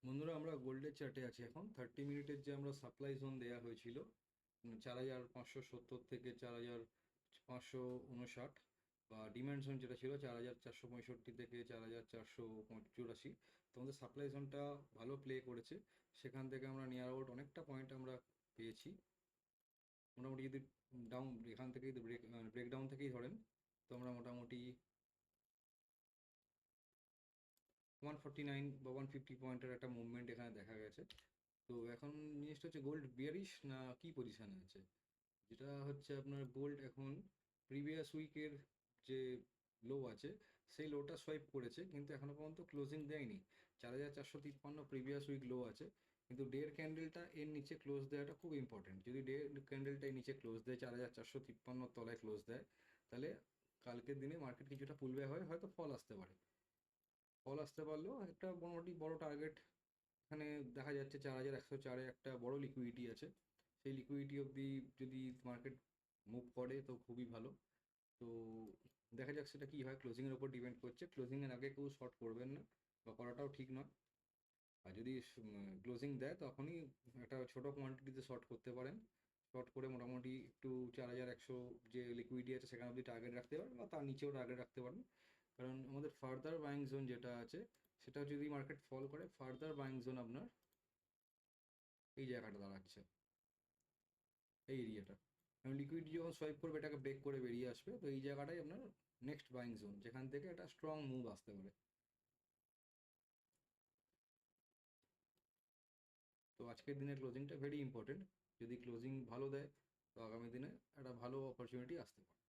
বন্ধুরা, আমরা গোল্ডের চার্টে আছি। এখন 30 মিনিটের যে আমরা সাপ্লাই জোন দেওয়া হয়েছিল 4,570 থেকে 4,559, বা ডিমান্ড জোন যেটা ছিল 4,465 থেকে 4,484, তোমাদের সাপ্লাই জোনটা ভালো প্লে করেছে। সেখান থেকে আমরা নিয়ার আউট অনেকটা পয়েন্ট আমরা পেয়েছি। মোটামুটি যদি ডাউন এখান থেকে যদি ব্রেকডাউন থেকেই ধরেন, তো আমরা মোটামুটি 149 বা 150 পয়েন্টের একটা মুভমেন্ট এখানে দেখা গেছে। তো এখন জিনিসটা হচ্ছে, গোল্ড বিয়ারিশ না কি পজিশনে আছে? যেটা হচ্ছে আপনার, গোল্ড এখন প্রিভিয়াস উইকের যে লো আছে সেই লোটা সোয়াইপ করেছে, কিন্তু এখনো পর্যন্ত ক্লোজিং দেয়নি। 4,453 প্রিভিয়াস উইক লো আছে, কিন্তু ডের ক্যান্ডেলটা এর নিচে ক্লোজ দেওয়াটা খুব ইম্পর্টেন্ট। যদি ডের ক্যান্ডেলটা এর নিচে ক্লোজ দেয়, 4,453 তলায় ক্লোজ দেয়, তাহলে কালকের দিনে মার্কেট কিছুটা পুলব্যাক হয়, হয়তো ফল আসতে পারে। ফল আসতে পারলেও একটা মোটামুটি বড় টার্গেট এখানে দেখা যাচ্ছে। 4,104-এ একটা বড় লিকুইডিটি আছে। সেই লিকুইডিটি অবধি যদি মার্কেট মুভ করে তো খুবই ভালো। তো দেখা যাক সেটা কি হয়, ক্লোজিংয়ের উপর ডিপেন্ড করছে। ক্লোজিংয়ের আগে কেউ শর্ট করবেন না, বা করাটাও ঠিক নয়। আর যদি ক্লোজিং দেয় তখনই একটা ছোট কোয়ান্টিটিতে শর্ট করতে পারেন। শর্ট করে মোটামুটি একটু 4,100 যে লিকুইডিটি আছে সেখানে অবধি টার্গেট রাখতে পারেন, বা তার নিচেও টার্গেট রাখতে পারেন। কারণ আমাদের ফার্দার বাইং জোন যেটা আছে, সেটা যদি মার্কেট ফল করে, ফার্দার বাইং জোন আপনার এই জায়গাটা দাঁড়াচ্ছে, এই এরিয়াটা। কারণ লিকুইডিটি যখন সোয়াইপ করবে এটাকে ব্রেক করে বেরিয়ে আসবে, তো এই জায়গাটাই আপনার নেক্সট বাইং জোন, যেখান থেকে একটা স্ট্রং মুভ আসতে পারে। তো আজকের দিনের ক্লোজিংটা ভেরি ইম্পর্টেন্ট। যদি ক্লোজিং ভালো দেয়, তো আগামী দিনে একটা ভালো অপরচুনিটি আসতে পারে।